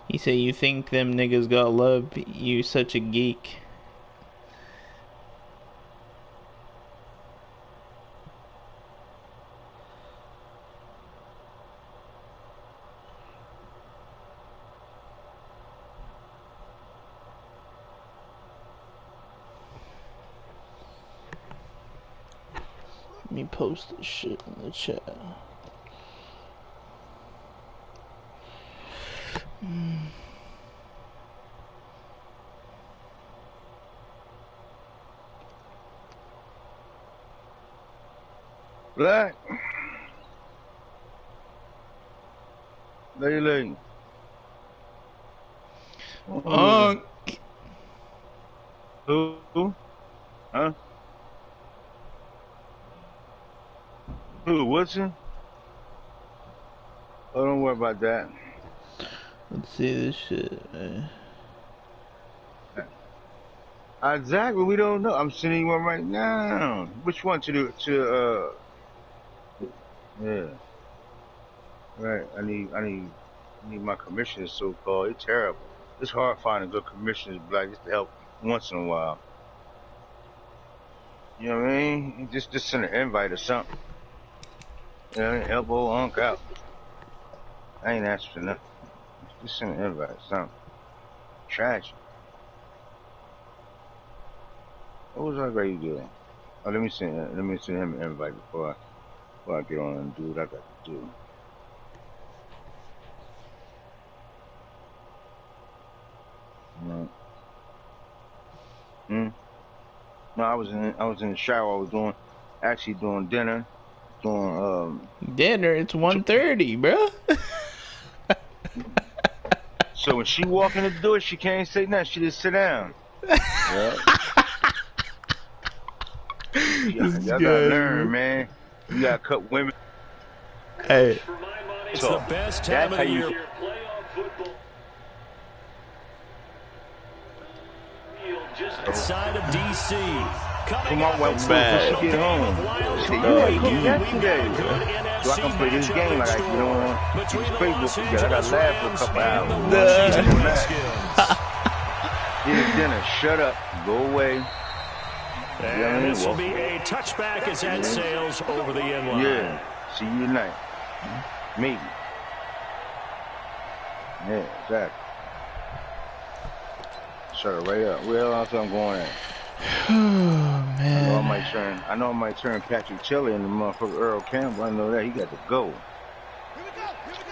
He said, "You think them niggas got love? You such a geek." Let me post this shit in the chat. Black. Lady. Who? Huh? Who? Woodson? Oh, don't worry about that. Let's see this shit. Exactly, we don't know. I'm sending you one right now. Which one yeah. Right. I need my commissioners so called. It's terrible. It's hard finding good commissioners, Black, just to help once in a while. You know what I mean? Just send an invite or something. You know, elbow unk out. I ain't asking for nothing. Just send an invite or something. Tragic. What was I ready to do? Oh, let me send him an invite before I get on and do what I got to do. No, I was in the shower. I was actually doing dinner. Dinner? It's 1:30, bro. So when she walk in the door, she can't say nothing. She just sit down. Yeah. Y'all gotta learn, man. You gotta cut women. Hey. It's the best time of the year. Outside of DC. Come on, when she get home. She said, you had cooked yesterday. So I can play this game like I get on Facebook together. I gotta laugh for a couple hours. Get dinner, shut up, go away. And this will be a touchback as that sails over the end line. Yeah, see you tonight. Maybe. Yeah, exactly. Shut it right up. Where else I'm going at? Oh, man. I know I might turn Patrick Chili into motherfucker Earl Campbell. I know that. He got to go.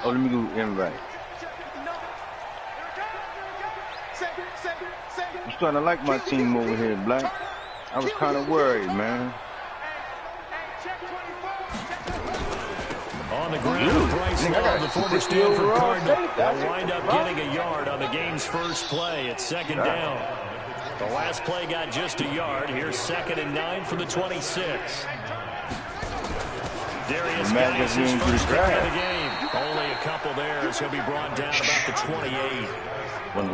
Oh, let me go invite. I'm starting to like my team over here, Black. I was kind of worried, man. On the ground, Bryce Love, the former Stanford Cardinal, will wind up getting a yard on the game's first play. It's second down. The last play got just a yard. Here's 2nd and 9 from the 26. Darius Geis, his first carry of the game. Only a couple there as he'll be brought down about the 28. Well,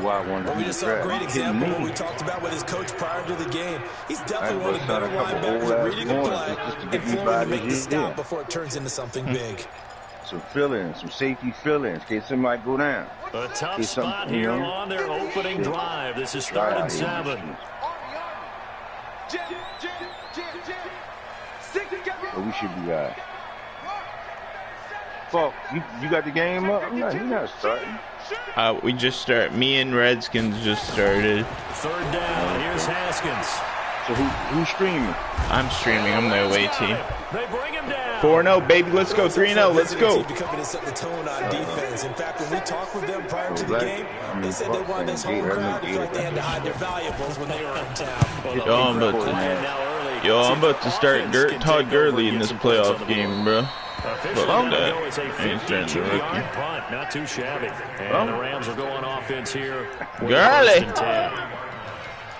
we just saw a great example of what we talked about with his coach prior to the game. He's definitely one of the better linebackers at reading a play and flowing to make the stop before it turns into something big. Some fill-ins, some safety fill-ins, in case somebody go down. A tough spot here on their opening drive. This is 3rd and 7. So we should be all right. Fuck, you got the game up? You're not starting. We just start. Me and Redskins just started. 3rd down. Here's Haskins. So who's streaming? I'm streaming. I'm the away team. They bring him down. 4-0, baby. Let's go. 3-0. Let's go. Becoming to set the tone on defense. In fact, when we talked with them prior to the game, they said they wanted this home crowd to feel like they had to hide their valuables when they were in town. I'm about to start Todd Gurley in this playoff game, bro. Fuck that. It's a 52-yard punt. Not too shabby. And the Rams are going offense here. Gurley.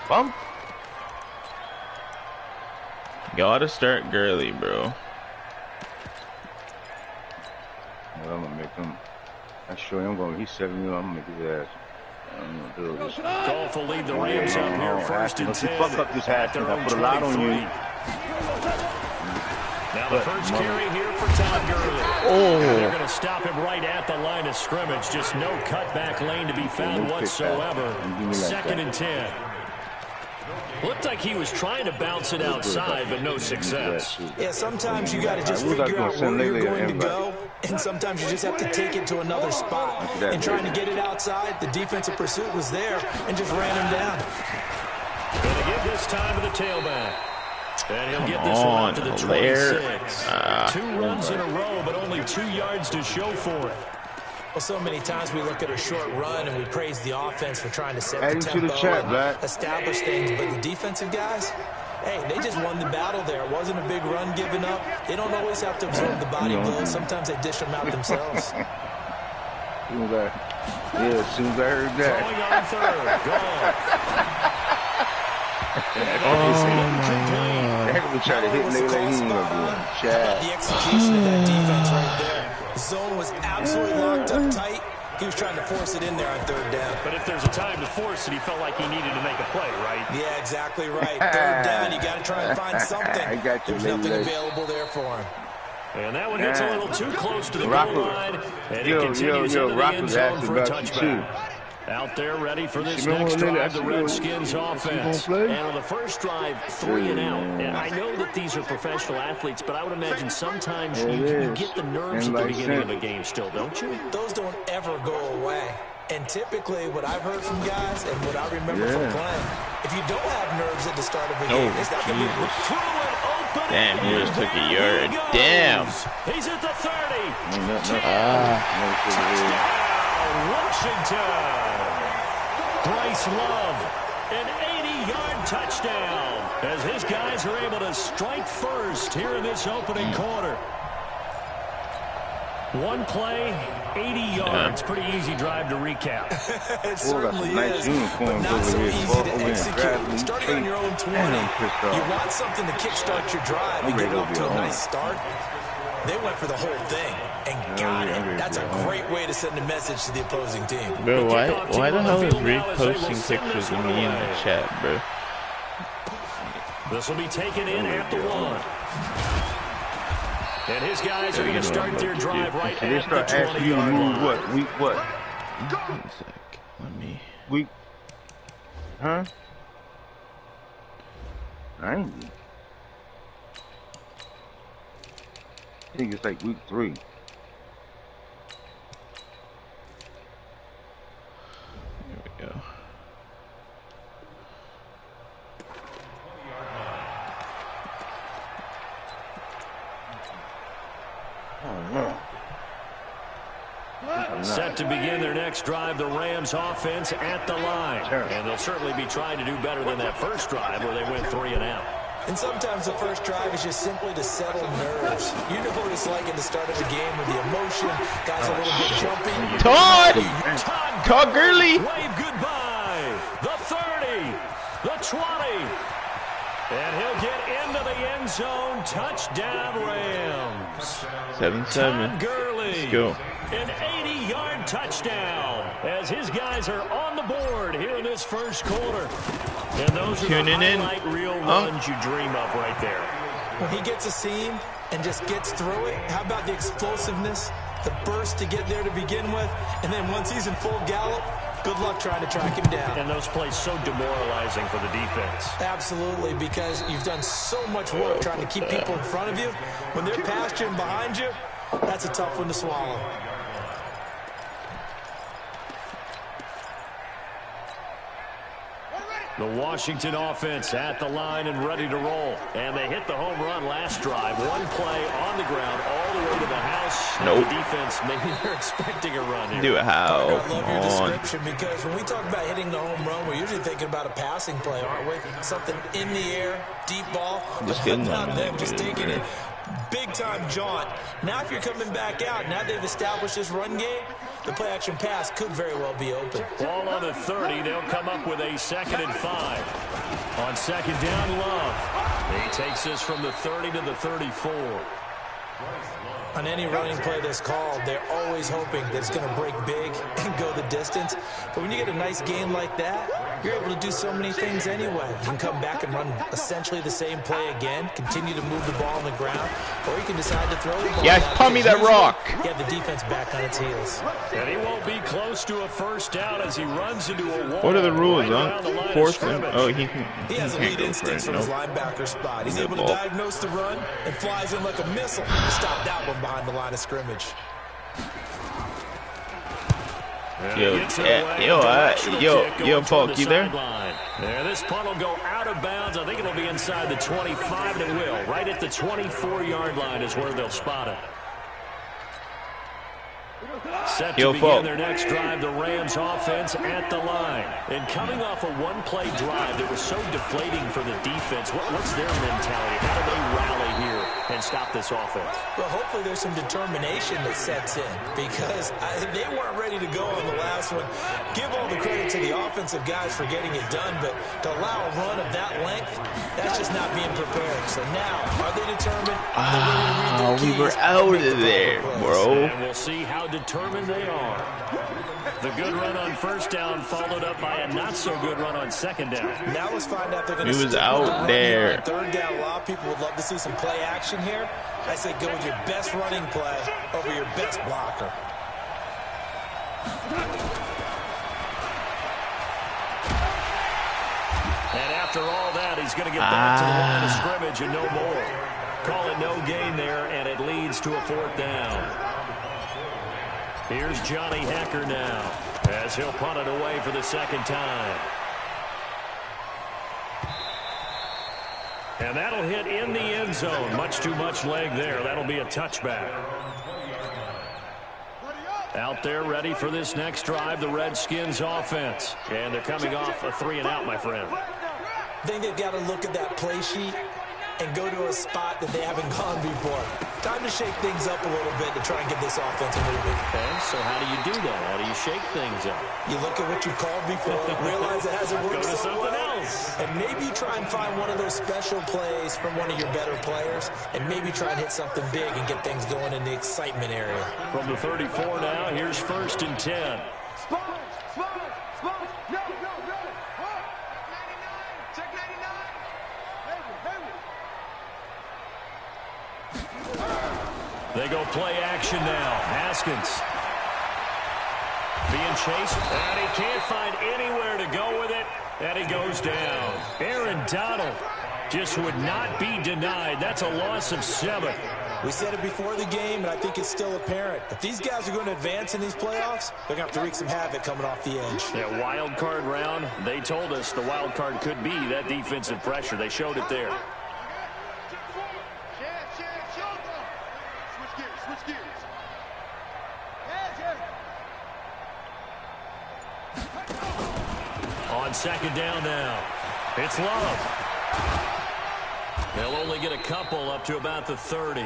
Bump. Gotta start Gurley, bro. Well, I'm gonna make him. I sure am going. He's 7 years. I'm gonna make his ass. Golf will lead the Rams up here 1st and 10. Fuck up this hat. I put a lot on you. Now the first carry here for Todd Gurley. Oh. They're going to stop him right at the line of scrimmage. Just no cutback lane to be found whatsoever. 2nd and 10. Looked like he was trying to bounce it outside, but no success. Yeah, sometimes you got to just figure out where you're going to go, and sometimes you just have to take it to another spot. And trying to get it outside, the defensive pursuit was there and just ran him down. Going to give this time to the tailback. And he'll get this one to the 26. 2 runs in a row, but only 2 yards to show for it. Well, so many times we look at a short run and we praise the offense for trying to set the tempo and establish things, but the defensive guys, hey, they just won the battle there. It wasn't a big run given up. They don't always have to absorb the body blows. Sometimes they dish them out themselves. As soon as I heard that. Going on third. Gone. Heck, try to hit nigga like he ain't gonna do it. The execution of that defense right there. The zone was absolutely locked up tight. He was trying to force it in there on 3rd down. But if there's a time to force it, he felt like he needed to make a play, right? Yeah, exactly right. 3rd down, you got to try and find something. There's nothing available there for him. And that one hits a little too close to the goal line. And it continues into the end zone for a touchback. Out there ready for this next drive, the Redskins offense. And on the first drive, 3 and out. And I know that these are professional athletes, but I would imagine sometimes you get the nerves at the beginning of a game still, don't you? Those don't ever go away. And typically what I've heard from guys and what I remember from playing, if you don't have nerves at the start of a game, it's not going to be through and open. Damn, he just took a yard. Damn. He's at the 30. Washington. Bryce Love, an 80-yard touchdown as his guys are able to strike first here in this opening quarter. One play, 80 yards. Pretty easy drive to recap. It certainly is, but not so easy to execute. Starting on your own 20, you want something to kickstart your drive. You get off to a nice start. They went for the whole thing and got it. That's a great way to send a message to the opposing team. Bro, why the hell is Reed posting pictures of me in the chat, bro? This will be taken in at the 1. And his guys are going to start their drive right at the 20-yard line. What? Week what? One sec. Let me. Week. Huh? 90. I think it's like week 3. Here we go. Oh no. Set to begin their next drive, the Rams offense at the line. And they'll certainly be trying to do better than that first drive where they went 3 and out. And sometimes the first drive is just simply to settle nerves. You know what it's like at the start of the game with the emotion, guys a little bit jumpy. Todd Gurley. Wave goodbye. The 30, the 20. And he'll get into the end zone. Touchdown, Rams. 7-7. Todd Gurley. Let's go. An 80-yard touchdown as his guys are on the board here in this first quarter. And those are the highlight reel runs you dream of right there. When he gets a seam and just gets through it, how about the explosiveness, the burst to get there to begin with, and then once he's in full gallop, good luck trying to track him down. And those plays so demoralizing for the defense. Absolutely, because you've done so much work trying to keep people in front of you. When they're past you and behind you, that's a tough one to swallow. The Washington offense at the line and ready to roll. And they hit the home run last drive. One play on the ground all the way to the house. Nope. The defense, maybe they're expecting a run here. Do a how. I love your description because when we talk about hitting the home run, we're usually thinking about a passing play, aren't we? Something in the air, deep ball. Just getting not them, just taking it. Big-time jaunt. Now if you're coming back out, now they've established this run game, the play-action pass could very well be open. Ball on the 30. They'll come up with a 2nd and 5. On 2nd down, Love. He takes this from the 30 to the 34. On any running play that's called, they're always hoping that it's going to break big and go the distance. But when you get a nice game like that, you're able to do so many things anyway. You can come back and run essentially the same play again, continue to move the ball on the ground, or you can decide to throw the ball. Yes, punt me that rock. You have the defense back on its heels. And he won't be close to a first down as he runs into a wall. What are the rules, right huh? Fourth and... Oh, he has a lead instinct from his linebacker spot. He's able to diagnose the run and flies in like a missile to stop that one behind the line of scrimmage. Yo, Paul, you there? Yeah, this punt will go out of bounds. I think it'll be inside the 25, and it will. Right at the 24-yard line is where they'll spot it. Set to begin their next drive, the Rams offense at the line. And coming off a one-play drive that was so deflating for the defense, what's their mentality? How do they rally here and stop this offense? Well, hopefully there's some determination that sets in because they weren't ready to go on the last one. Give all the credit to the offensive guys for getting it done, but to allow a run of that length, that's just not being prepared. So now, are they determined? We were out of there, bro. And we'll see how determined they are. The good run on first down followed up by a not-so-good run on second down. Now let's find out they're going to stick with the run there. On third down. A lot of people would love to see some play action here. I say go with your best running play over your best blocker. And after all that, he's going to get back to the line of scrimmage and no more. Call it no gain there, and it leads to a fourth down. Here's Johnny Hecker now as he'll punt it away for the second time. And that'll hit in the end zone. Much too much leg there. That'll be a touchback. Out there ready for this next drive, the Redskins offense. And they're coming off a 3-and-out, my friend. I think they've got to look at that play sheet and go to a spot that they haven't gone before. Time to shake things up a little bit to try and get this offense moving. Okay, so how do you do that? How do you shake things up? You look at what you called before, realize it hasn't worked go to so something well, else. and maybe you try and find one of those special plays from one of your better players, and maybe try and hit something big and get things going in the excitement area. From the 34 now, here's 1st and 10. Spot, no, what? 99, check 99. They go play action now. Haskins being chased, and he can't find anywhere to go with it, and he goes down. Aaron Donald just would not be denied. That's a loss of 7. We said it before the game, and I think it's still apparent. If these guys are going to advance in these playoffs, they're going to have to wreak some havoc coming off the edge. Yeah, wild card round, they told us the wild card could be that defensive pressure. They showed it there. Switch gears. On second down now, it's Love. They'll only get a couple up to about the 30.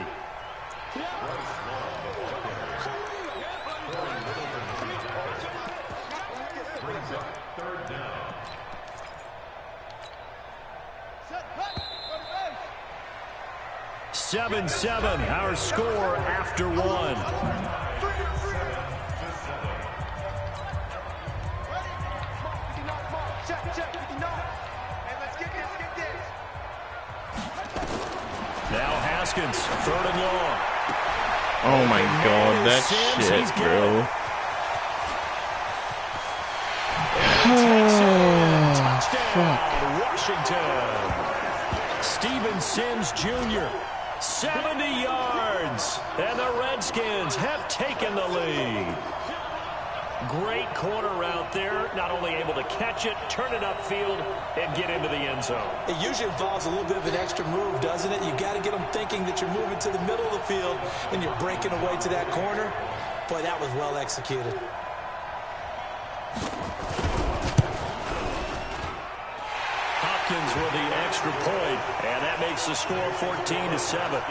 Seven, our score after 1. Now Haskins, 3rd and long. Oh my God, that shit, bro. Touchdown, Washington. Steven Sims Jr., 70 yards, and the Redskins have taken the lead. Great corner out there, not only able to catch it, turn it upfield, and get into the end zone. It usually involves a little bit of an extra move, doesn't it? You got to get them thinking that you're moving to the middle of the field and you're breaking away to that corner. Boy, that was well executed. Hopkins with the extra point, and that makes the score 14-7.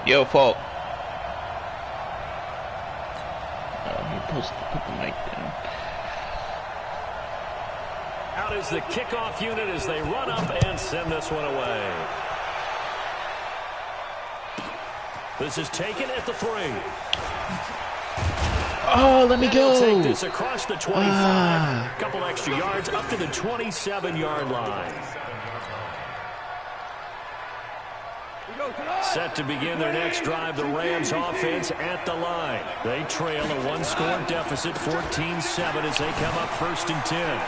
Yo, Paul. Oh, he supposed to put the mic down. Out is the kickoff unit as they run up and send this one away. This is taken at the 3. Oh, let me go. Take this across the 25. Couple extra yards up to the 27-yard line. Set to begin their next drive, the Rams offense at the line. They trail a one-score deficit, 14-7 as they come up 1st and 10.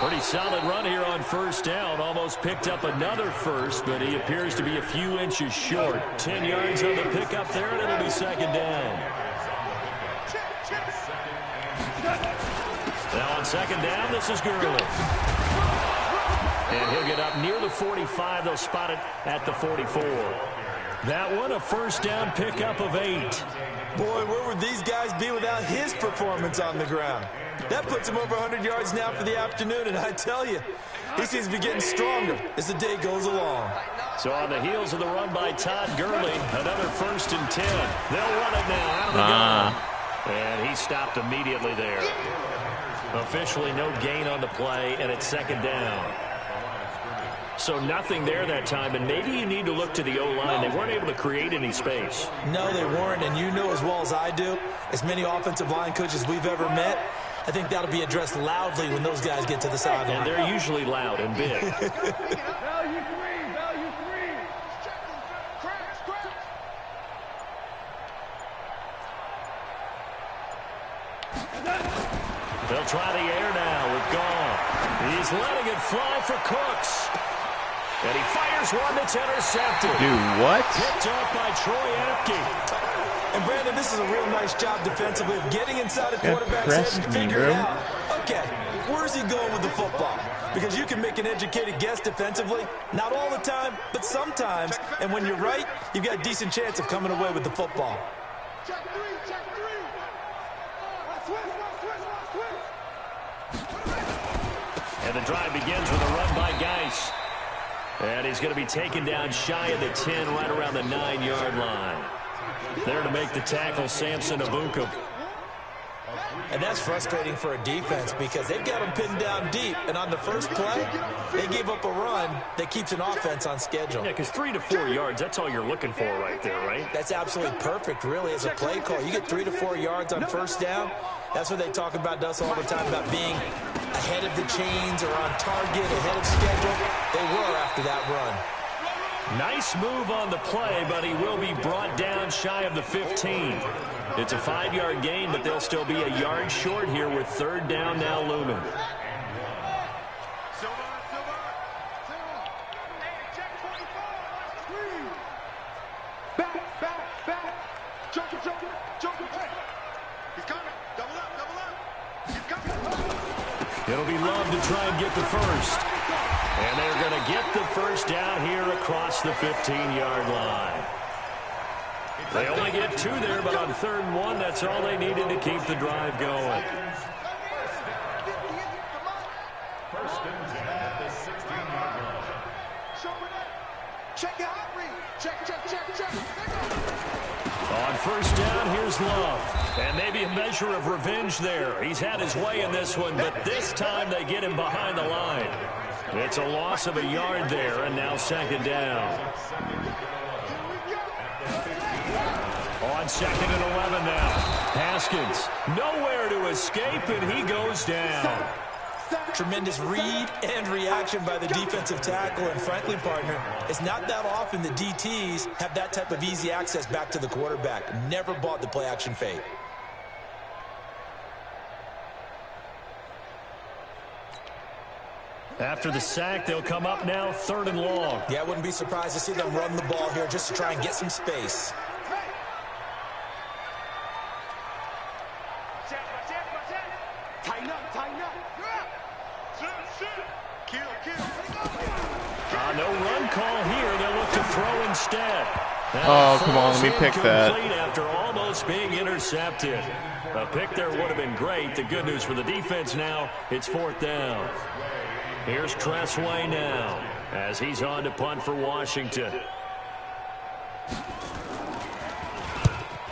Pretty solid run here on 1st down. Almost picked up another first, but he appears to be a few inches short. 10 yards on the pickup there, and it'll be 2nd down. Now on 2nd down, this is Gurley. And he'll get up near the 45. They'll spot it at the 44. That one, a 1st down pickup of 8. Boy, where would these guys be without his performance on the ground? That puts him over 100 yards now for the afternoon, and I tell you, he seems to be getting stronger as the day goes along. So on the heels of the run by Todd Gurley, another 1st and 10. They'll run it now out of the gun. And he stopped immediately there. Officially no gain on the play, and it's 2nd down. So nothing there that time, and maybe you need to look to the O-line. They weren't able to create any space. No, they weren't, and you know as well as I do, as many offensive line coaches we've ever met, I think that'll be addressed loudly when those guys get to the sideline. And they're usually loud and big. Value 3, value 3. They'll try the air now with Goff. He's letting it fly for Cooks. And he fires one that's intercepted. Dude, what? Picked up by Troy Apke. And Brandon, this is a real nice job defensively of getting inside a quarterback's head and figuring out, okay, where's he going with the football? Because you can make an educated guess defensively, not all the time, but sometimes. And when you're right, you've got a decent chance of coming away with the football. Check 3, check 3. And the drive begins with a run by Geis. And he's going to be taken down shy of the 10, right around the 9-yard line. There to make the tackle, Samson Abuka. And that's frustrating for a defense because they've got them pinned down deep. And on the first play, they gave up a run that keeps an offense on schedule. Yeah, because 3 to 4 yards, that's all you're looking for right there, right? That's absolutely perfect, really, as a play call. You get 3 to 4 yards on 1st down. That's what they talk about us all the time, about being ahead of the chains or on target, ahead of schedule. They were after that run. Nice move on the play, but he will be brought down shy of the 15. It's a 5-yard gain, but they'll still be a yard short here with 3rd down now looming. Back. Joker. He's coming. Double up. He's coming. It'll be Love to try and get the first. And they're going to get the 1st down here across the 15-yard line. They only get 2 there, but on 3rd and 1, that's all they needed to keep the drive going. Check out. Check. On 1st down, here's Love. And maybe a measure of revenge there. He's had his way in this one, but this time they get him behind the line. It's a loss of a yard there, and now 2nd down. On 2nd and 11 now. Haskins, nowhere to escape, and he goes down. Tremendous read and reaction by the defensive tackle, and frankly, partner, it's not that often the DTs have that type of easy access back to the quarterback. Never bought the play-action fake. After the sack, they'll come up now 3rd and long. Yeah, I wouldn't be surprised to see them run the ball here just to try and get some space. Tighten up. No run call here. They'll look to throw instead. Oh, come on, let me pick that. After almost being intercepted. A pick there would have been great. The good news for the defense now, it's 4th down. Here's Tressway now as he's on to punt for Washington.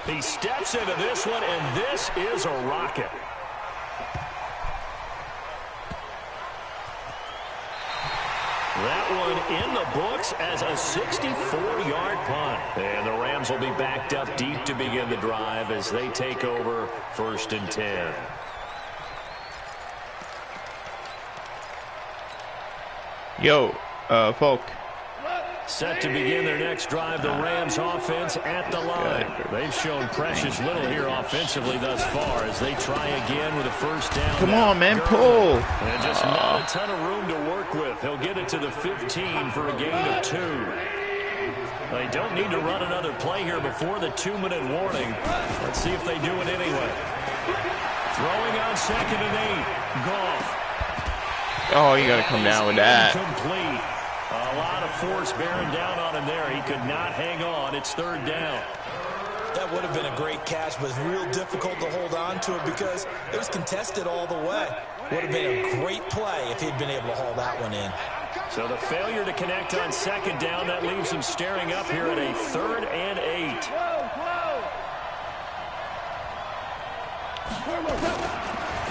He steps into this one, and this is a rocket. That one in the books as a 64-yard punt. And the Rams will be backed up deep to begin the drive as they take over 1st and 10. Yo, Folk. Set to begin their next drive, the Rams offense at the line. They've shown precious little here offensively thus far as they try again with a 1st down. Come on, man, pull. And just not a ton of room to work with. He'll get it to the 15 for a gain of 2. They don't need to run another play here before the 2-minute warning. Let's see if they do it anyway. Throwing on 2nd and 8. Goff. Oh, you got to come down with that. Incomplete. A lot of force bearing down on him there. He could not hang on. It's 3rd down. That would have been a great catch, but it's real difficult to hold on to it because it was contested all the way. Would have been a great play if he'd been able to haul that one in. So the failure to connect on 2nd down, that leaves him staring up here at a 3rd and 8.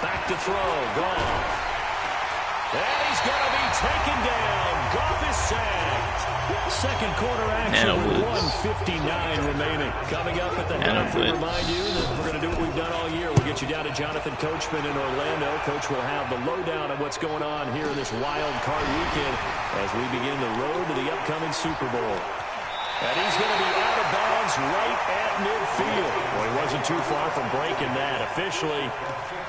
Back to throw. Goff. And he's going to be taken down. Goff is sacked. 2nd quarter action with 1:59 remaining. Coming up at the half, we remind you that we're going to do what we've done all year. We'll get you down to Jonathan Coachman in Orlando. Coach will have the lowdown on what's going on here in this wild card weekend as we begin the road to the upcoming Super Bowl. And he's going to be out of bounds right at midfield. Well, he wasn't too far from breaking that. Officially,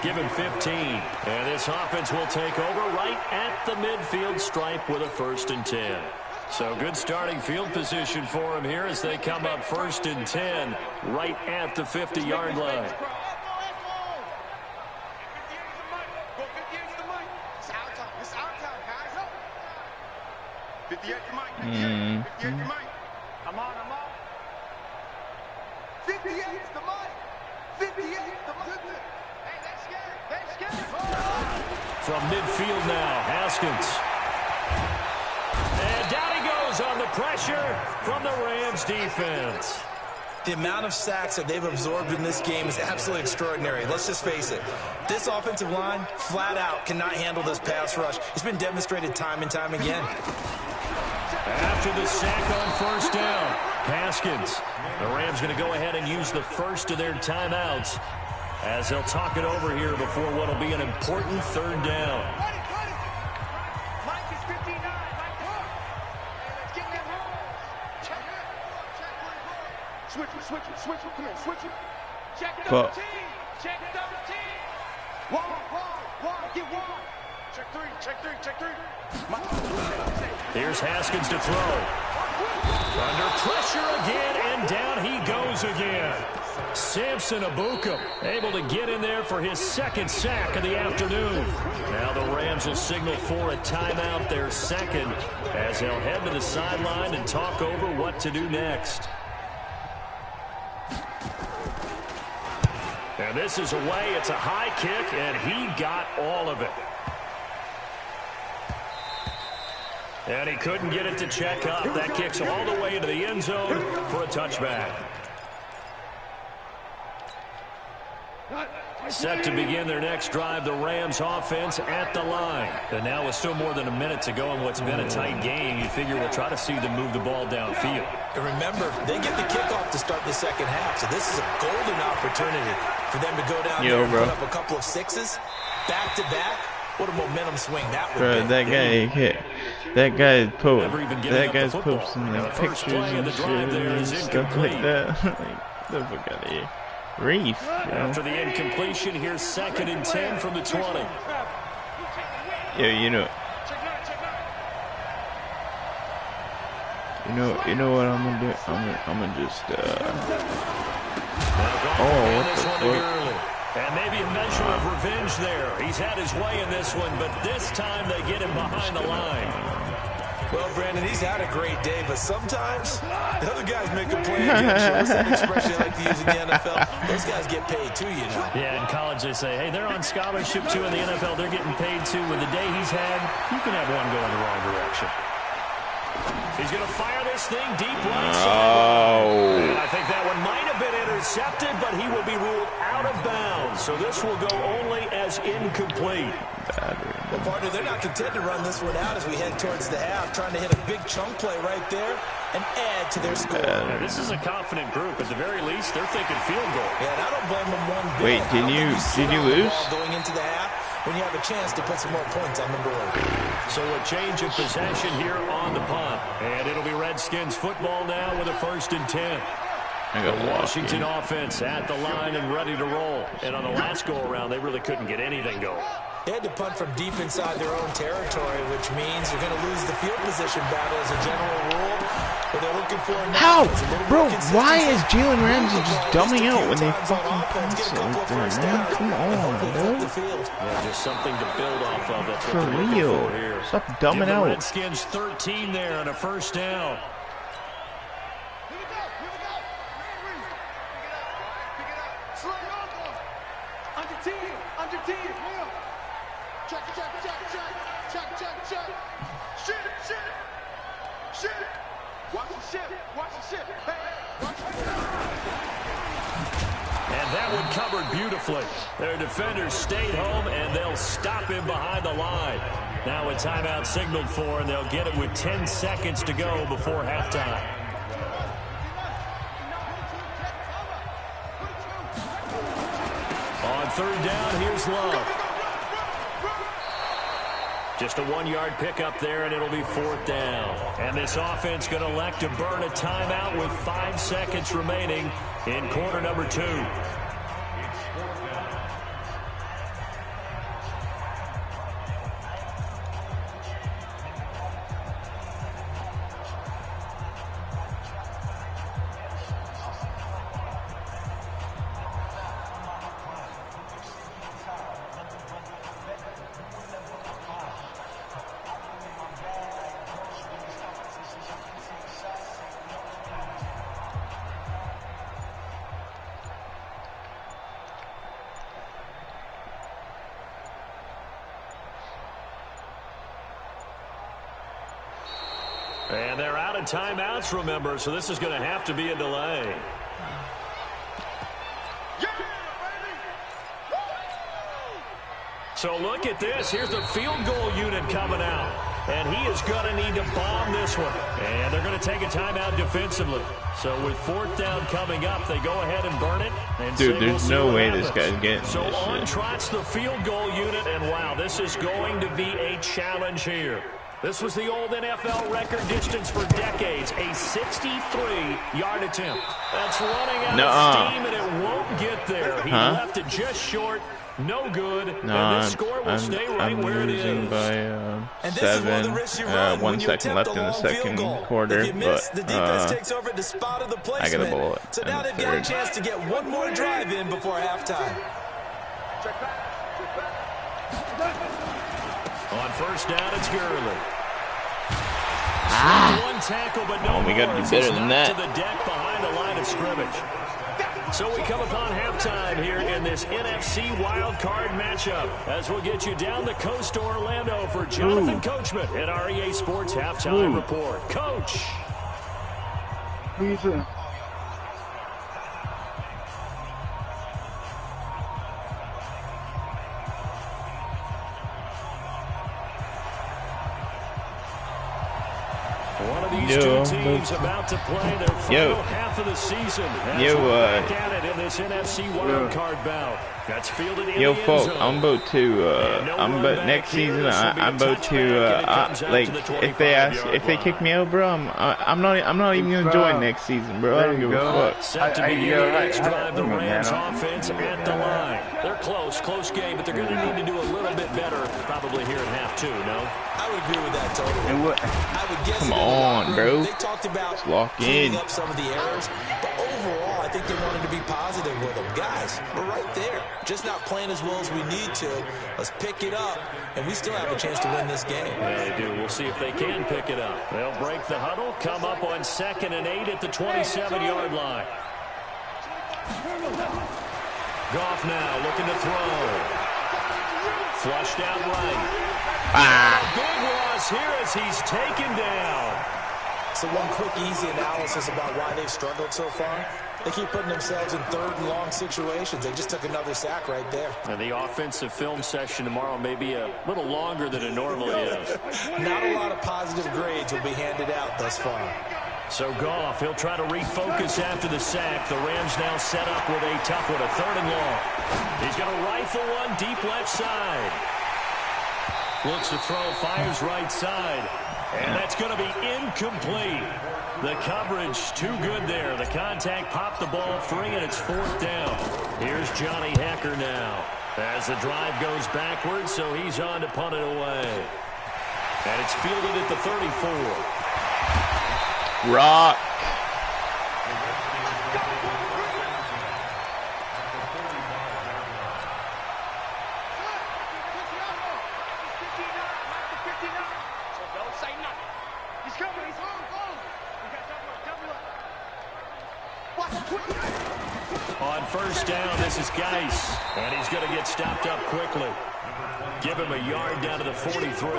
give him 15. And this offense will take over right at the midfield stripe with a 1st and 10. So good starting field position for him here as they come up 1st and 10 right at the 50-yard line. I'm on. 58's the money. 58's the money. Hey, let's get it. From midfield now, Haskins. And down he goes on the pressure from the Rams defense. The amount of sacks that they've absorbed in this game is absolutely extraordinary. Let's just face it. This offensive line, flat out, cannot handle this pass rush. It's been demonstrated time and time again. After the sack on 1st down, Haskins. The Rams going to go ahead and use the first of their timeouts as they'll talk it over here before what will be an important 3rd down. Mike is 59. Mike, let's get that roll. Check it. Switch it. Come here, switch it. Check it up, team. Check it up, team. One. Get one. Check three. Here's Haskins to throw. Under pressure again, and down he goes again. Samson Abukum able to get in there for his 2nd sack of the afternoon. Now the Rams will signal for a timeout, their 2nd, as they'll head to the sideline and talk over what to do next. And this is away. It's a high kick, and he got all of it. And he couldn't get it to check up. That kicks all the way into the end zone for a touchback. Set to begin their next drive, the Rams offense at the line. And now with still more than a minute to go in what's been a tight game, you figure we'll try to see them move the ball downfield. And remember, they get the kickoff to start the 2nd half, so this is a golden opportunity for them to go down there and put up a couple of 6s back-to-back. What a momentum swing that would be. That guy hit. That guy's posting like pictures and shit and stuff like that. Like, the fuck out of here. Reef, after the incompletion, here's 2nd and 10 from the 20. Yeah, you know what I'm gonna do? I'm gonna just what the fuck? And maybe a measure of revenge there. He's had his way in this one, but this time they get him behind the line. Well, Brandon, he's had a great day, but sometimes the other guys make a play against you. What's that expression they like to use in the NFL? Those guys get paid too, you know. Yeah, in college they say, hey, they're on scholarship too. In the NFL, they're getting paid too. With the day he's had, you can have one go in the wrong direction. He's going to fire this thing deep right side. Oh. And I think that one might have been intercepted, but he will be ruled out of bounds. So this will go only as incomplete. Well, partner, they're not content to run this one out as we head towards the half, trying to hit a big chunk play right there and add to their score. Yeah, this is a confident group. At the very least, they're thinking field goal. Yeah, and I don't blame them one bit. Wait, did you lose? Going into the half when you have a chance to put some more points on the board. So a change of possession here on the punt. And it'll be Redskins football now with a 1st and 10. The Washington offense at the line and ready to roll. And on the last go-around, they really couldn't get anything going. They had to punt from deep inside their own territory, which means you're going to lose the field position battle as a general rule. But they're looking for how? Bro, why is Jalen Ramsey just dumbing out when they fucking pass it like that, man? Come on, bro. Yeah, just something to build off of. That's for real. Stop dumbing out. Redskins 13 there on a 1st down. And that one covered beautifully. Their defenders stayed home, and they'll stop him behind the line. Now a timeout signaled for, and they'll get it with 10 seconds to go before halftime. On 3rd down, here's Love. Just a 1-yard pickup there, and it'll be 4th down. And this offense going to elect to burn a timeout with 5 seconds remaining in quarter number 2. And they're out of timeouts, remember, so this is going to have to be a delay. So look at this. Here's the field goal unit coming out. And he is going to need to bomb this one. And they're going to take a timeout defensively. So with 4th down coming up, they go ahead and burn it. And dude, there's no way this guy's getting so this on shit. trots the field goal unit, and wow, this is going to be a challenge here. This was the old NFL record distance for decades, a 63-yard attempt. That's running out of steam, and it won't get there. He left it just short. No good. And this score will stay right where it is. I'm losing by 7. 1 second left in the second quarter, but I got a bullet. So now they've got a chance to get one more drive in before halftime. On 1st down, it's Gurley. One tackle, but no we got to do better than that. To the deck behind the line of scrimmage. So we come upon halftime here in this NFC wild card matchup as we'll get you down the coast to Orlando for Jonathan Coachman at our EA Sports Halftime Report. Coach. Who you saying? One of these two teams about to play their final half of the season. Back at it in this NFC wildcard bout. That's fielded in the folks, end zone. I'm about to, next season, I'm about to, like, if they kick me out, bro, I'm not even gonna join next season, bro. I don't give a fuck. Set to begin the next drive, the Rams offense at the line. They're close game, but they're going to need to do a little bit better probably here in half 2, no? I would agree with that totally. And what? I would guess come on, bro. They talked about lock in up some of the errors, but overall, I think they wanted to be positive with them. Guys, we're right there. Just not playing as well as we need to. Let's pick it up, and we still have a chance to win this game. Yeah, they do. We'll see if they can pick it up. They'll break the huddle, come up on 2nd and 8 at the 27-yard line. Goff now looking to throw. Flushed out right. Big loss here as he's taken down. So one quick, easy analysis about why they've struggled so far. They keep putting themselves in third and long situations. They just took another sack right there. And the offensive film session tomorrow may be a little longer than it normally is. Not a lot of positive grades will be handed out thus far. So Goff, he'll try to refocus after the sack. The Rams now set up with a tough one, a 3rd and long. He's going to rifle one deep left side. Looks to throw, fires right side. And that's going to be incomplete. The coverage too good there. The contact popped the ball free, and it's 4th down. Here's Johnny Hecker now as the drive goes backwards, so he's on to punt it away. And it's fielded at the 34. Rock. On 1st down, this is Geis, and he's going to get stopped up quickly. Give him a yard down to the 43.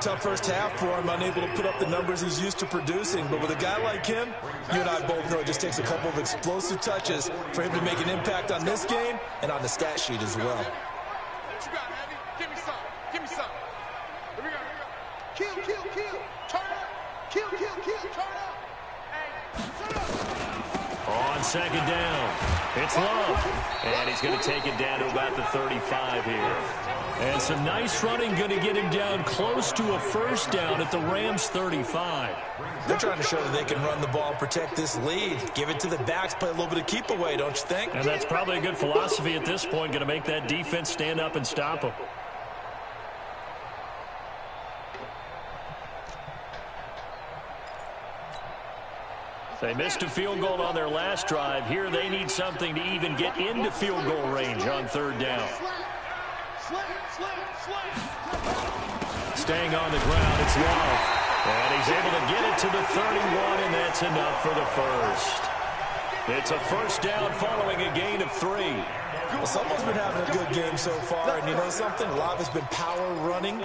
Tough first half for him, unable to put up the numbers he's used to producing. But with a guy like him, you and I both know it just takes a couple of explosive touches for him to make an impact on this game and on the stat sheet as well. What you got, Andy? Give me some. Give me some. Here we go. Kill, kill, kill. Turn up. Kill, kill, kill. Turn up. Hey, turn up. On 2nd down, it's Love. And he's going to take it down to about the 35 here. And some nice running going to get him down close to a 1st down at the Rams' 35. They're trying to show that they can run the ball, protect this lead, give it to the backs, play a little bit of keep away, don't you think? And that's probably a good philosophy at this point, going to make that defense stand up and stop them. They missed a field goal on their last drive. Here they need something to even get into field goal range on 3rd down. Staying on the ground, it's Love. And he's able to get it to the 31, and that's enough for the 1st. It's a 1st down following a gain of 3. Well, someone's been having a good game so far, and you know something? Love has been power running.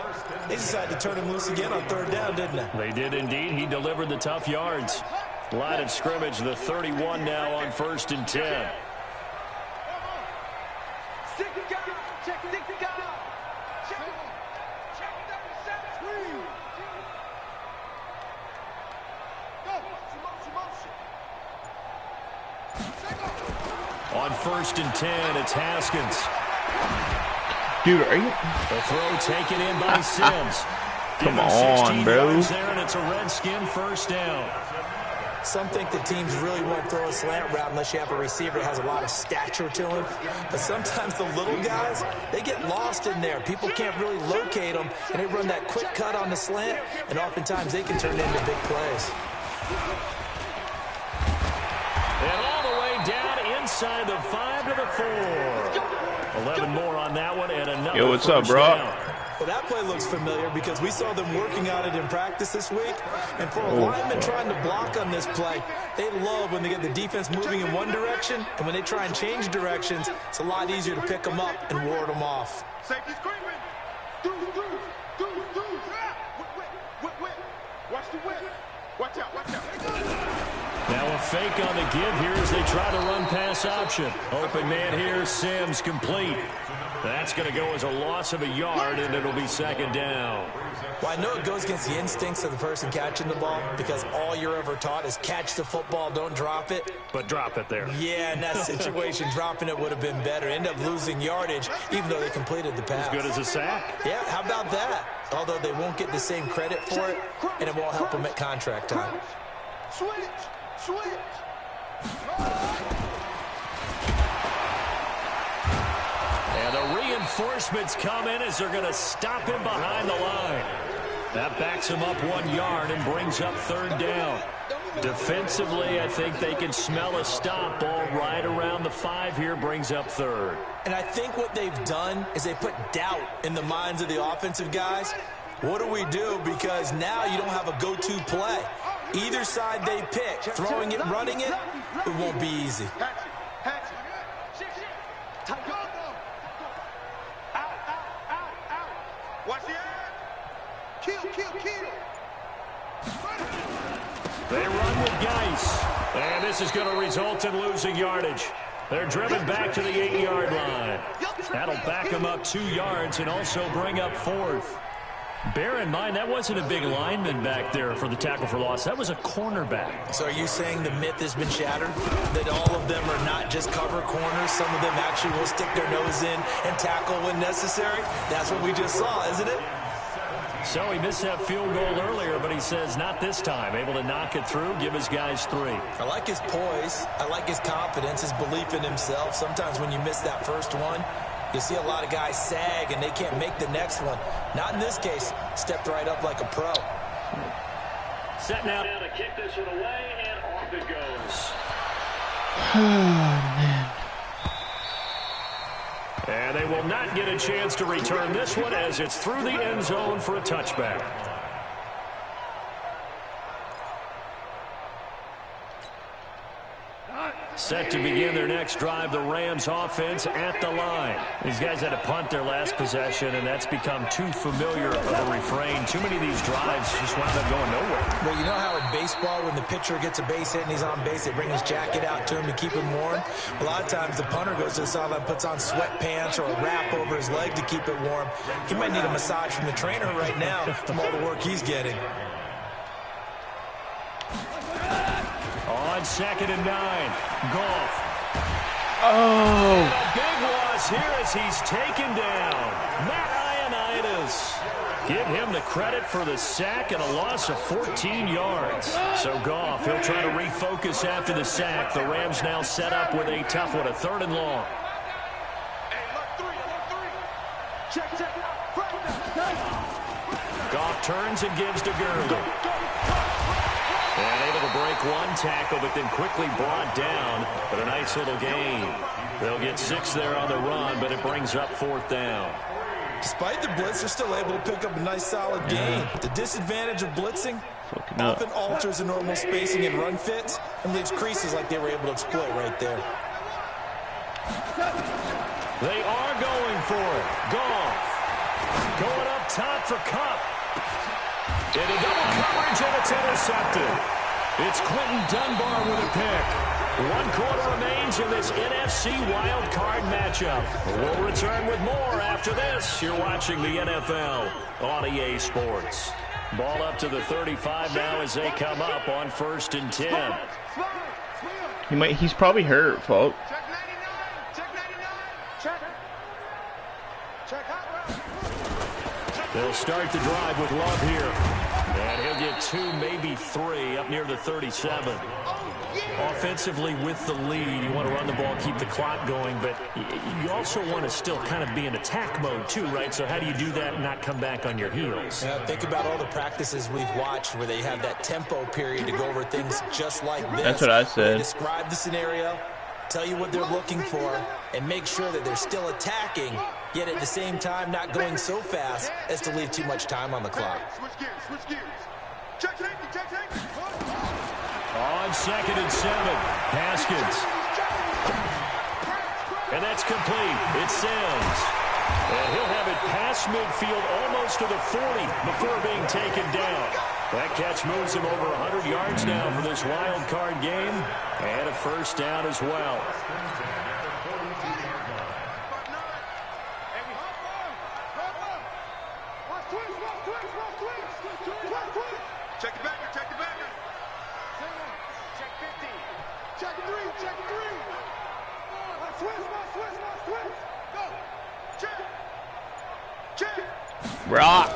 They decided to turn him loose again on 3rd down, didn't they? They did indeed. He delivered the tough yards. Line of scrimmage, the 31 now on 1st and 10. On 1st and 10, it's Haskins. Dude, are you? The throw taken in by Sims. Come on, bro. There, and it's a Redskin 1st down. Some think the teams really won't throw a slant route unless you have a receiver that has a lot of stature to him. But sometimes the little guys, they get lost in there. People can't really locate them, and they run that quick cut on the slant, and oftentimes they can turn into big plays. And all the way down inside the 5 to the 4. 11 more on that one, and another. Yo, what's up, bro? Down. Well, that play looks familiar because we saw them working on it in practice this week. And for a lineman trying to block on this play, they love when they get the defense moving in one direction. And when they try and change directions, it's a lot easier to pick them up and ward them off. Safety's creeping. Do. Whip. Watch the whip. Watch out. Now a fake on the give here as they try to run pass option. Open man here, Sims complete. That's going to go as a loss of a yard, and it'll be 2nd down. Well, I know it goes against the instincts of the person catching the ball because all you're ever taught is catch the football, don't drop it. But drop it there. Yeah, in that situation, dropping it would have been better. End up losing yardage, even though they completed the pass. As good as a sack. Yeah, how about that? Although they won't get the same credit for it, and it won't help them at contract time. Switch. And the reinforcements come in as they're going to stop him behind the line. That backs him up 1 yard and brings up 3rd down. Defensively, I think they can smell a stop ball right around the 5 here, brings up 3rd. And I think what they've done is they put doubt in the minds of the offensive guys. What do we do? Because now you don't have a go-to play. Either side they pick, throwing it, running it, it won't be easy. Hatch it. Out. Watch the eye. Kill. They run with Geis. And this is going to result in losing yardage. They're driven back to the 8-yard line. That'll back them up 2 yards and also bring up 4th. Bear in mind, that wasn't a big lineman back there for the tackle for loss. That was a cornerback. So are you saying the myth has been shattered? That all of them are not just cover corners? Some of them actually will stick their nose in and tackle when necessary? That's what we just saw, isn't it? So he missed that field goal earlier, but he says not this time. Able to knock it through, give his guys 3. I like his poise. I like his confidence, his belief in himself. Sometimes when you miss that first one, you see a lot of guys sag and they can't make the next one. Not in this case. Stepped right up like a pro. Set now to kick this one away, and off it goes. Oh, man. And they will not get a chance to return this one as it's through the end zone for a touchback. Set to begin their next drive, the Rams offense at the line. These guys had to punt their last possession, and that's become too familiar of a refrain. Too many of these drives just wound up going nowhere. Well, you know how in baseball, when the pitcher gets a base hit and he's on base, they bring his jacket out to him to keep him warm? A lot of times the punter goes to the sideline, puts on sweatpants or a wrap over his leg to keep it warm. He might need a massage from the trainer right now from all the work he's getting. On 2nd and 9, Goff. Oh. A big loss here as he's taken down. Matt Ioannidis. Give him the credit for the sack and a loss of 14 yards. So Goff, he'll try to refocus after the sack. The Rams now set up with a tough one, a 3rd and long. Goff turns and gives to Gurley. And able to break one tackle, but then quickly brought down. But a nice little gain. They'll get 6 there on the run, but it brings up 4th down. Despite the blitz, they're still able to pick up a nice solid gain. The disadvantage of blitzing often alters the normal spacing and run fits and leaves creases like they were able to exploit right there. They are going for it. Goff going up top for Kupp. Into double coverage, and it's intercepted. It's Quentin Dunbar with a pick. 1 quarter remains in this NFC wild card matchup. We'll return with more after this. You're watching the NFL on EA Sports. Ball up to the 35 now as they come up on 1st and 10. He's probably hurt, folks. They'll start the drive with Love here. And he'll get 2, maybe 3 up near the 37. Offensively with the lead, you want to run the ball, keep the clock going, but you also want to still kind of be in attack mode too, right? So how do you do that and not come back on your heels? Yeah, think about all the practices we've watched where they have that tempo period to go over things just like this. That's what I said. They describe the scenario, tell you what they're looking for, and make sure that they're still attacking, yet at the same time not going so fast as to leave too much time on the clock. Switch gears. Check safety. On 2nd and 7, Haskins. And that's complete. It's Sims. And he'll have it past midfield almost to the 40 before being taken down. That catch moves him over 100 yards now for this wild card game. And a 1st down as well. Check the back. Check 50. Check 3. Switch. Go. Check. Rock.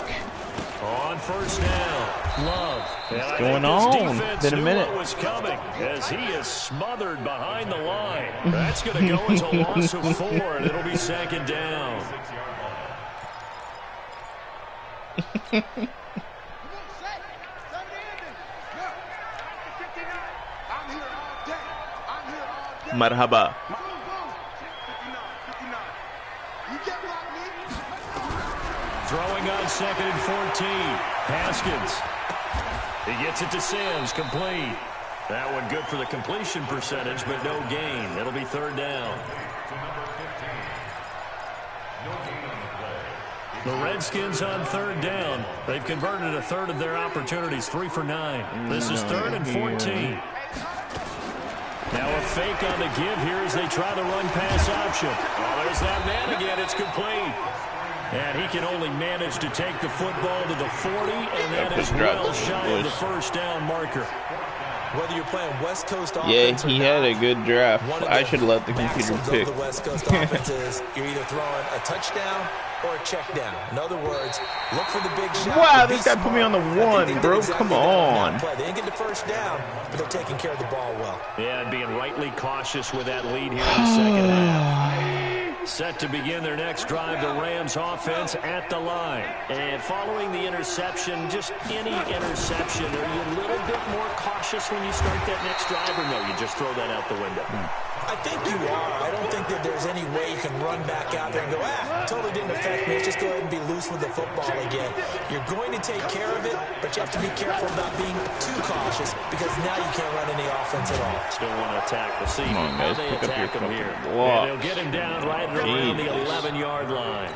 On 1st down, Love. What's going on? It's been a minute. What was coming as he is smothered behind the line. That's going to go as a loss of 4, and it'll be 2nd down. Marhaba. Throwing on 2nd and 14. Haskins. He gets it to Sims. Complete. That one good for the completion percentage, but no gain. It'll be 3rd down. The Redskins on 3rd down. They've converted a third of their opportunities, 3 for 9. This is 3rd and 14. Now a fake on the give here as they try the run-pass option. Oh, there's that man again. It's complete. And he can only manage to take the football to the 40, and that is well shy of the first down marker. Whether you're playing West Coast offense yeah, he had a good draft. I should let the computer pick. The West Coast offense is you're either throwing a touchdown or a check down. In other words, look for the big shot. Wow, this guy put me on the 1, bro. Come on. They didn't get the first down, but they're taking care of the ball well. Yeah, and being rightly cautious with that lead here in the second half. Set to begin their next drive, the Rams offense at the line. And following the interception, just any interception, are you a little bit more cautious when you start that next drive, or no, you just throw that out the window? I think you are. I don't think that there's any way you can run back out there and go, totally didn't affect me. Let's just go ahead and be loose with the football again. You're going to take care of it, but you have to be careful about being too cautious because now you can't run any offense at all. Still want to attack the seam. Come on, guys, they pick up attack your him here. block. And they'll get him down right around the 11-yard line.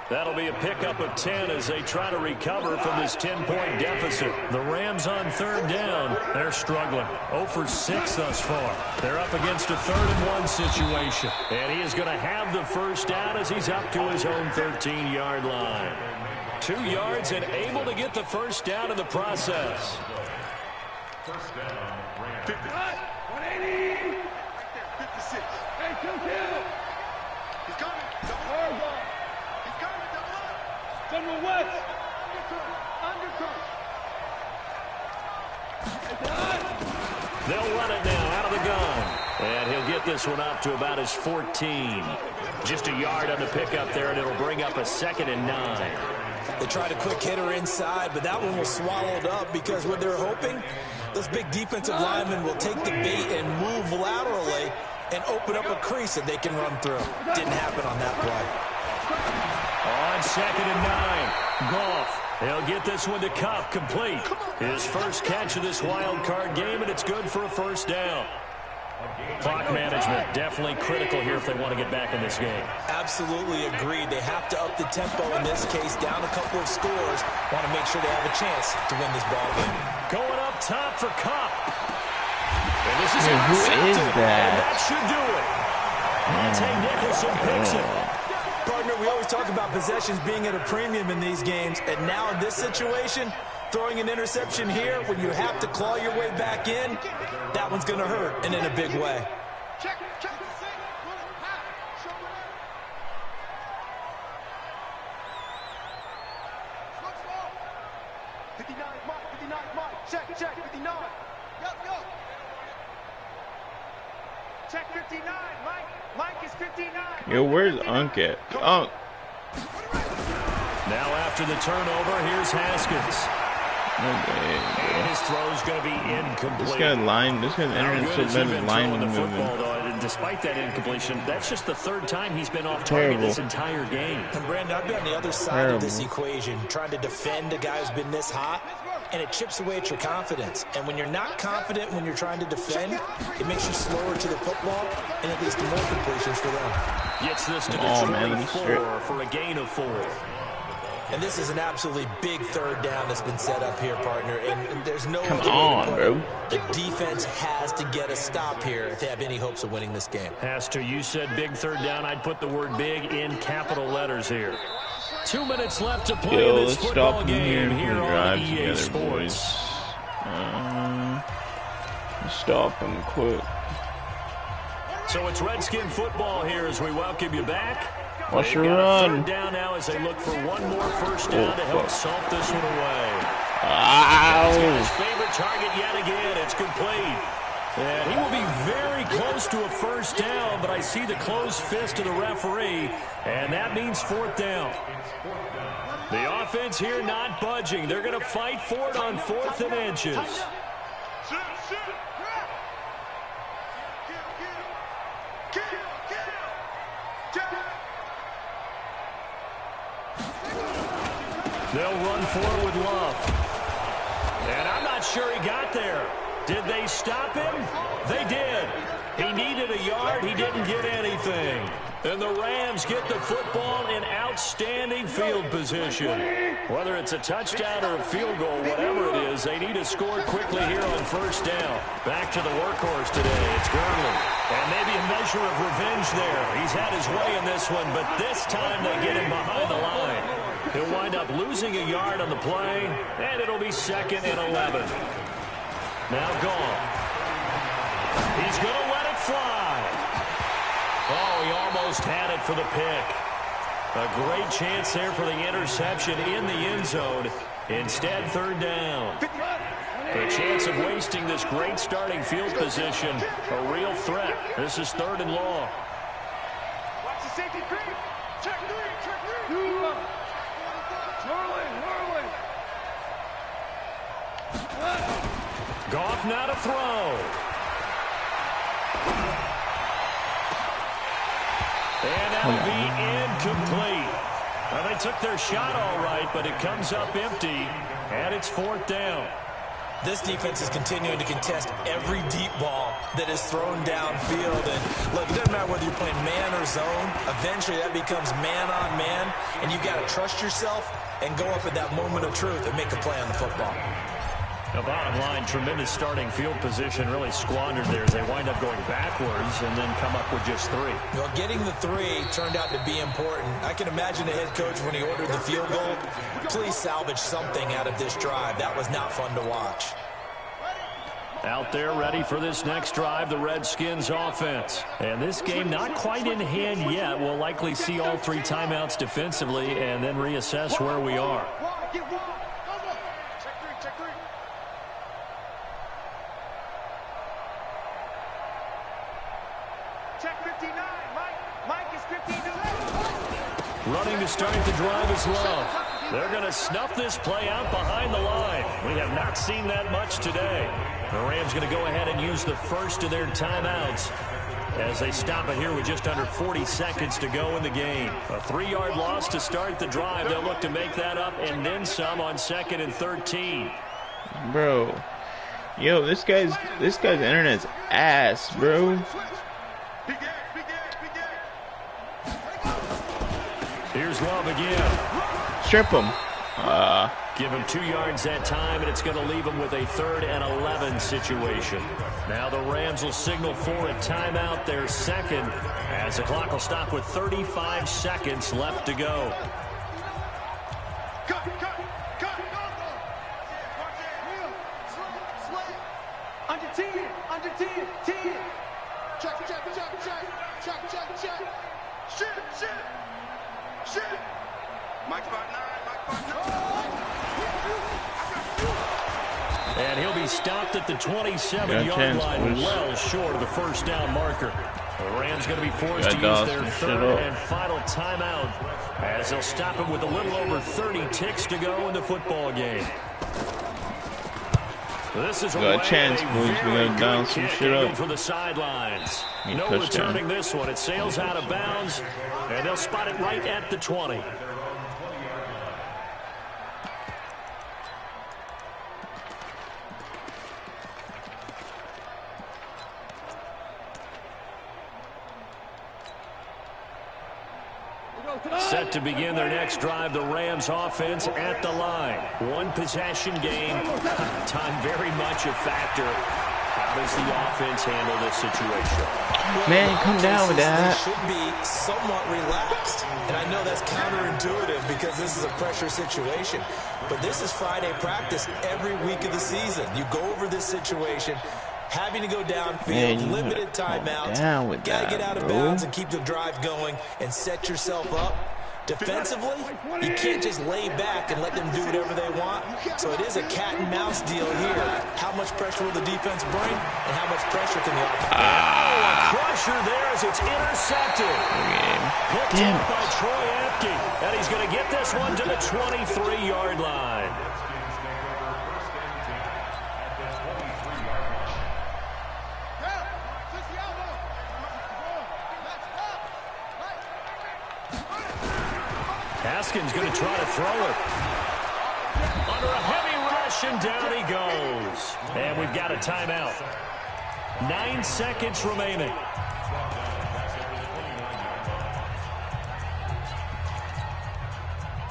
That'll be a pickup of 10 as they try to recover from this 10-point deficit. The Rams on 3rd down. They're struggling. 0 for 6 thus far. They're up against a 3rd and 1 situation. And he is going to have the first down as he's up to his own 13-yard line. 2 yards and able to get the first down in the process. First down, Rams. 180. 56. Hey, kill. He's coming. Double up. He's coming. Double up. General West. Undercut. They'll run it now out of the gun. And he'll get this one up to about his 14. Just a yard on the pickup there, and it'll bring up a 2nd and 9. They tried a quick hitter inside, but that one was swallowed up because what they're hoping, those big defensive linemen will take the bait and move laterally and open up a crease that they can run through. Didn't happen on that play. On 2nd and 9, Goff. He'll get this one to Cup, complete. His first catch of this wild card game, and it's good for a first down. Clock management definitely critical here if they want to get back in this game. Absolutely agreed. They have to up the tempo in this case, down a couple of scores. Want to make sure they have a chance to win this ball game. Going up top for Cup. And this is who is that? And that should do it. Monte Nicholson picks it. Partner, we always talk about possessions being at a premium in these games, and now in this situation, throwing an interception here when you have to claw your way back in, that one's going to hurt, and in a big way. Check. 59, Mike. Check, 59. Go. Check 59, Mike. Mike is 59. Yo, where's Unk at? Unk. Now after the turnover, here's Haskins. And his throw's going to be incomplete. This guy's internet so bad line moving. Despite that incompletion, that's just the 3rd time he's been off target this entire game. And Brandon, I've been on the other side of this equation, trying to defend a guy who's been this hot, and it chips away at your confidence. And when you're not confident when you're trying to defend, it makes you slower to the football, and it leads to more completions for them. Gets this to the trailing 4 for a gain of 4. And this is an absolutely big 3rd down that's been set up here, partner. And there's no... Come on, bro. The defense has to get a stop here if they have any hopes of winning this game. Has to. You said big 3rd down. I'd put the word big in capital letters here. 2 minutes left to play in this football game here on EA Sports. Stop him quick. So it's Redskin football here as we welcome you back. Watch your run. 3rd down now as they look for one more first down to help salt this one away. Ow. His favorite target yet again. It's complete. And he will be very close to a first down, but I see the closed fist of the referee, and that means 4th down. The offense here not budging. They're going to fight for it on 4th and inches. They'll run forward with Love. And I'm not sure he got there. Did they stop him? They did. He needed a yard. He didn't get anything. And the Rams get the football in outstanding field position. Whether it's a touchdown or a field goal, whatever it is, they need to score quickly here on first down. Back to the workhorse today. It's Gurley. And maybe a measure of revenge there. He's had his way in this one, but this time they get him behind the line. He'll wind up losing a yard on the play, and it'll be 2nd and 11. Now gone. He's going to let it fly. Oh, he almost had it for the pick. A great chance there for the interception in the end zone. Instead, 3rd down. A chance of wasting this great starting field position. A real threat. This is 3rd and long. Watch the safety creep. Check 3, check 3. Whirling. Goff now to throw. And that'll be incomplete. Well, they took their shot all right, but it comes up empty, and it's 4th down. This defense is continuing to contest every deep ball that is thrown downfield. And look, it doesn't matter whether you're playing man or zone. Eventually, that becomes man on man, and you've got to trust yourself and go up at that moment of truth and make a play on the football. The bottom line, tremendous starting field position, really squandered there as they wind up going backwards and then come up with just 3. Well, getting the 3 turned out to be important. I can imagine the head coach when he ordered the field goal. Please salvage something out of this drive. That was not fun to watch. Out there ready for this next drive, the Redskins offense. And this game not quite in hand yet. We'll likely see all 3 timeouts defensively and then reassess where we are. Running to start the drive is Love. They're going to snuff this play out behind the line. We have not seen that much today. The Rams going to go ahead and use the first of their timeouts as they stop it here with just under 40 seconds to go in the game. A 3-yard loss to start the drive. They'll look to make that up and then some on 2nd and 13. Bro. Yo, this guy's internet's ass, bro. Here's Love again. Strip him. Give him 2 yards that time, and it's going to leave him with a 3rd and 11 situation. Now the Rams will signal for a timeout, their 2nd, as the clock will stop with 35 seconds left to go. Cut. Under 10. Check. Shit. Mike 5'9". And he'll be stopped at the 27-yard line, well short of the first down marker. The Rams going to be forced to use their 3rd and final timeout as they'll stop him with a little over 30 ticks to go in the football game. This is got a chance, boys. We're going to down some shit up for the sidelines. No returning this one. It sails out of bounds, and they'll spot it right at the 20. Set to begin their next drive, the Rams offense at the line. 1 possession game. Time very much a factor. How does the offense handle this situation? Man, come down with that. They should be somewhat relaxed. And I know that's counterintuitive because this is a pressure situation. But this is Friday practice every week of the season. You go over this situation, having to go downfield, limited timeouts. Got to get out of bounds and keep the drive going and set yourself up. Defensively, you can't just lay back and let them do whatever they want. So it is a cat and mouse deal here. How much pressure will the defense bring, and how much pressure can the offense bring? A pressure there as it's intercepted. Picked up by Troy Apke, and he's going to get this one to the 23-yard line. Haskins going to try to throw it. Under a heavy rush, and down he goes. And we've got a timeout. 9 seconds remaining.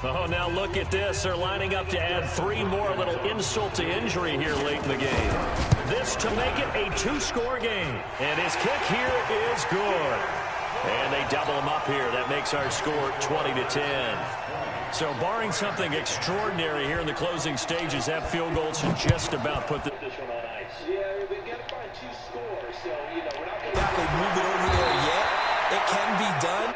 Oh, now look at this. They're lining up to add 3 more, a little insult to injury here late in the game. This to make it a 2-score game. And his kick here is good. And they double him up here. That makes our score 20-10. So barring something extraordinary here in the closing stages, that field goal should just about put this one on ice. Yeah, we got to find 2 scores. So, we're not going to move it over there yet. It can be done.